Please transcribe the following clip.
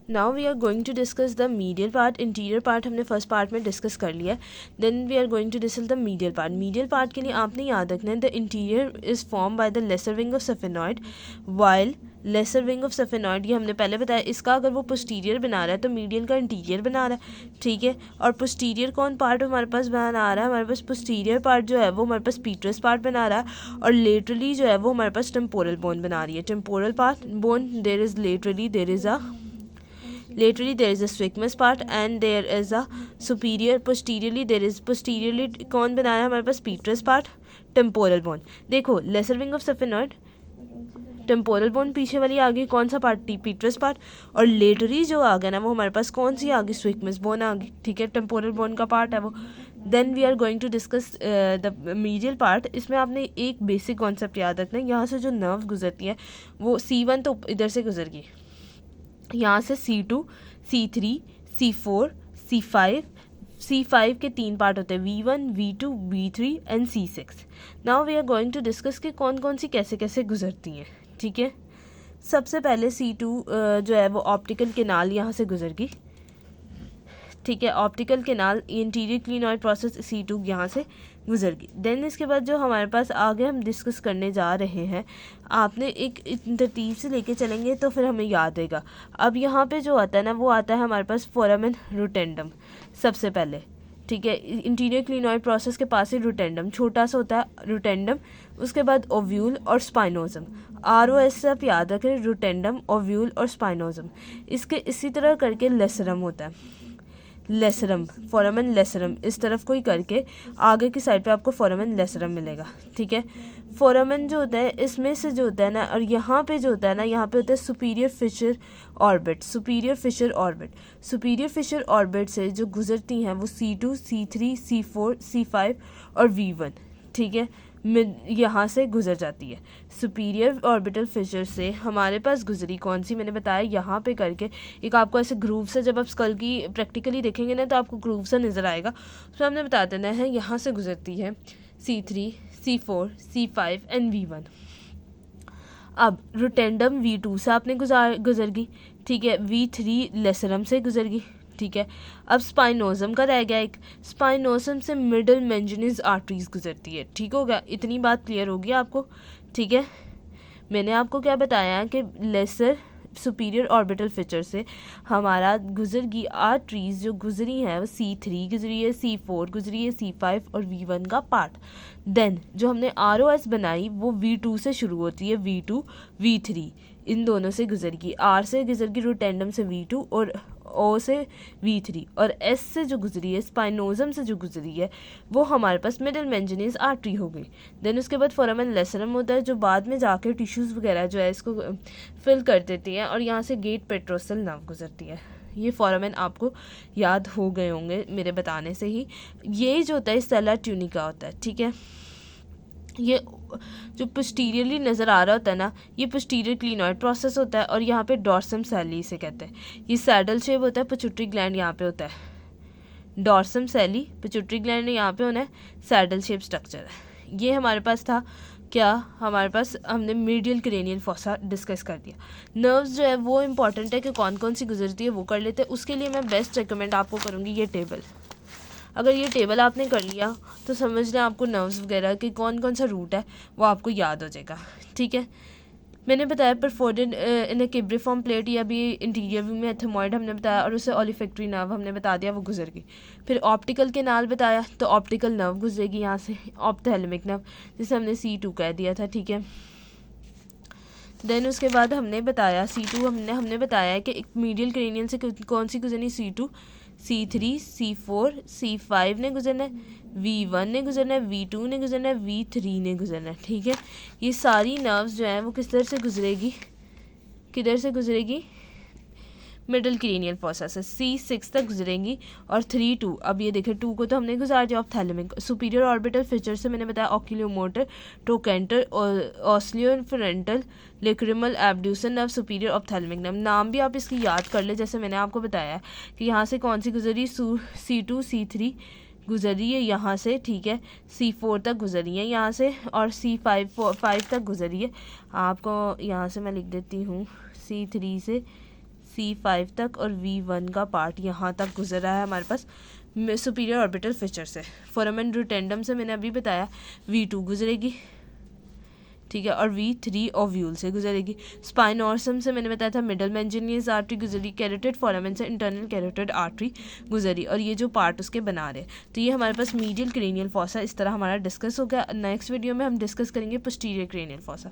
Now we are going to discuss the medial part. Interior part हमने first part में discuss कर लिया है. Then we are going to discuss the medial part. Medial part के लिए आपने याद रखना है the interior is form by the lesser wing of sphenoid while lesser wing of sphenoid, ये हमने पहले बताया, इसका अगर वो पोस्टीरियर बना रहा है तो मीडियल का इंटीरियर बना रहा है. ठीक है. और पोस्टीरियर कौन पार्ट हमारे पास बना रहा है? हमारे पास पोस्टीरियर पार्ट जो है वो हमारे पास पीट्रस पार्ट बना रहा है, और लेटरली जो है वो हमारे पास टेम्पोरल बोन बना रही है. Temporal part bone there is laterally there is a squamous part and there is a posteriorly there is posteriorly कौन बनाया हमारे पास? Petrous part, temporal bone. देखो lesser wing of sphenoid, temporal bone पीछे वाली आ गई, कौन सा पार्ट? पीट्रस पार्ट. और लेटरी जो आ गया ना वो हमारे पास कौन सी आ गई? स्क्वैमस बोन आ गई. ठीक है, टेम्पोरल बोन का पार्ट है वो. Then we are going to discuss the medial part. इसमें आपने एक बेसिक कॉन्सेप्ट याद रखना है. यहाँ से जो नर्व गुजरती है वो C1 तो इधर से गुजर गई, यहाँ से C2, C3, C4, C5. C5 के 3 पार्ट होते हैं, V1, V2, V3 and C6. Now we are going to discuss कि कौन कौन सी कैसे कैसे गुजरती हैं. ठीक है. सबसे पहले C2 जो है वो ऑप्टिकल केनाल यहाँ से गुजर गई. ठीक है, optical canal interior clinoid process C2 यहाँ से गुजर गई. देन इसके बाद जो हमारे पास आगे हम डिस्कस करने जा रहे हैं, आपने एक तरतीब से लेके चलेंगे तो फिर हमें याद रहेगा. अब यहाँ पे जो आता है ना वो आता है हमारे पास फोरामेन रोटेंडम सबसे पहले. ठीक है, इंटीरियर क्लिनॉइड प्रोसेस के पास ही रोटेंडम छोटा सा होता है, रोटेंडम. उसके बाद ओव्यूल और स्पाइनोजम. ROS से आप याद रखें, रोटेंडम, ओव्यूल और स्पाइनोजम. इसके इसी तरह करके लेसरम होता है, लेसरम, फोरामेन लेसरम. इस तरफ कोई करके आगे की साइड पे आपको फोरामेन लेसरम मिलेगा. ठीक है. फोरामेन जो होता है इसमें से जो होता है ना, और यहाँ पे जो होता है ना, यहाँ पे होता है superior fissure orbit. Superior fissure orbit, superior fissure orbit से जो गुजरती हैं वो C2, C3, C4, C5 और V1. ठीक है, यहाँ से गुजर जाती है. सुपीरियर ऑर्बिटल फिशर से हमारे पास गुजरी कौन सी, मैंने बताया यहाँ पे करके एक आपको ऐसे ग्रूव से, जब आप स्कल की प्रैक्टिकली देखेंगे ना तो आपको ग्रूव सा नज़र आएगा. तो हमने बता देना है यहाँ से गुजरती है C3, C4, C5 and V1. अब रोटेंडम V2 से आपने गुजर गई. ठीक है, V3 लेसरम से गुजर गई. ठीक है. अब स्पाइनोजम का रह गया एक. स्पाइनोजम से मिडल मेंजनीज आर्टरीज गुजरती है. ठीक हो गया, इतनी बात क्लियर होगी आपको. ठीक है, मैंने आपको क्या बताया कि लेसर सुपीरियर ऑर्बिटल फीचर से हमारा गुजर गई आर्टरीज जो गुजरी हैं वो C3 गुजरी है, C4 गुजरी है, C5 और V1 का पार्ट. देन जो हमने ROS बनाई वो V2 से शुरू होती है, V2, V3 इन दोनों से गुजर गई. R से गुजर गई रोटेंडम से V2 और O से V3, और S से जो गुजरी है, स्पाइनोजम से जो गुजरी है, वो हमारे पास मिडल मेंजनीज आर्टरी हो गई. देन उसके बाद फोरामेन लेसरम होता है जो बाद में जाकर टिश्यूज़ वगैरह जो है इसको फिल कर देती हैं, और यहाँ से गेट पेट्रोसल नर्व गुजरती है. ये फोरामेन आपको याद हो गए होंगे मेरे बताने से ही. ये जो होता है सेलर ट्यूनिका होता है. ठीक है, ये जो पोस्टीरियरली नज़र आ रहा होता है ना, ये पोस्टीरियर क्लिनॉइड प्रोसेस होता है, और यहाँ पे डॉर्सम सैली से कहते हैं. ये सैडल शेप होता है, पिट्यूटरी ग्लैंड यहाँ पे होता है. डॉर्सम सैली, पिट्यूटरी ग्लैंड यहाँ पे होना है, सैडल शेप स्ट्रक्चर है. ये हमारे पास था क्या, हमारे पास हमने मीडियल क्रेनियल फॉसा डिस्कस कर दिया. नर्व्स जो है वो इंपॉर्टेंट है कि कौन कौन सी गुजरती है वो कर लेते हैं. उसके लिए मैं बेस्ट रिकमेंड आपको करूँगी ये टेबल. अगर ये टेबल आपने कर लिया तो समझ लें आपको नर्व्स वगैरह कि कौन कौन सा रूट है वो आपको याद हो जाएगा. ठीक है, मैंने बताया परफोर्डेड इन ए किब्रिफॉर्म प्लेट, या भी इंटीरियर व्यू में एथमॉइड हमने बताया, और उससे ओलिफैक्टरी नर्व हमने बता दिया वो गुजर गई. फिर ऑप्टिकल केनाल बताया तो ऑप्टिकल नर्व गुजरेगी यहाँ से, ऑप्थेलमिक नर्व जिसे हमने C2 कह दिया था. ठीक है. देन उसके बाद हमने बताया C2 हमने बताया कि एक मीडियल क्रेनियल से कौन सी गुजरनी, C2, C3, C4, C5 ने गुजरना है, V1 ने गुजरना है, V2 ने गुजरना है, V3 ने गुजरना है. ठीक है, ये सारी नर्व्स जो हैं वो किस तरह से गुजरेगी, किधर से गुजरेगी, मिडल क्रेनियल फॉसा से C6 तक गुजरेंगी, और 3, 2. अब ये देखें 2 को तो हमने गुजार दिया. ऑप्थेलमिक सुपीरियर ऑर्बिटल फीचर से मैंने बताया ऑक्यूलोमोटर, ट्रोकेंटर, ऑस्लियोफरेंटल, lacrimal, abducens nerve, superior ophthalmic nerve. नाम भी आप इसकी याद कर ले, जैसे मैंने आपको बताया कि यहाँ से कौन सी गुजरी, C2, C3 गुजरी है यहाँ से. ठीक है, C4 तक गुजरी है यहाँ से, और C5 तक गुजरी है. आपको यहाँ से मैं लिख देती हूँ C3 से C5 तक और V1 का पार्ट यहाँ तक गुजर रहा है हमारे पास सुपीरियर ऑर्बिटल फिशर से। फोरामेन रोटेंडम से मैंने अभी बताया V2 गुजरेगी, ठीक है, और V3 ओव्यूल से गुजरेगी। स्पाइनोर्सम से मैंने बताया था मिडल मेंजिनियस आर्टरी गुजरी। कैरोटिड फोरामेन से इंटरनल कैरोटिड आर्टरी गुजरी, और ये जो पार्ट उसके बना रहे। तो ये हमारे पास मीडियल क्रेनियल फॉसा इस तरह हमारा डिस्कस हो गया। नेक्स्ट वीडियो में हम डिस्कस करेंगे पोस्टीरियर क्रेनियल फॉसा।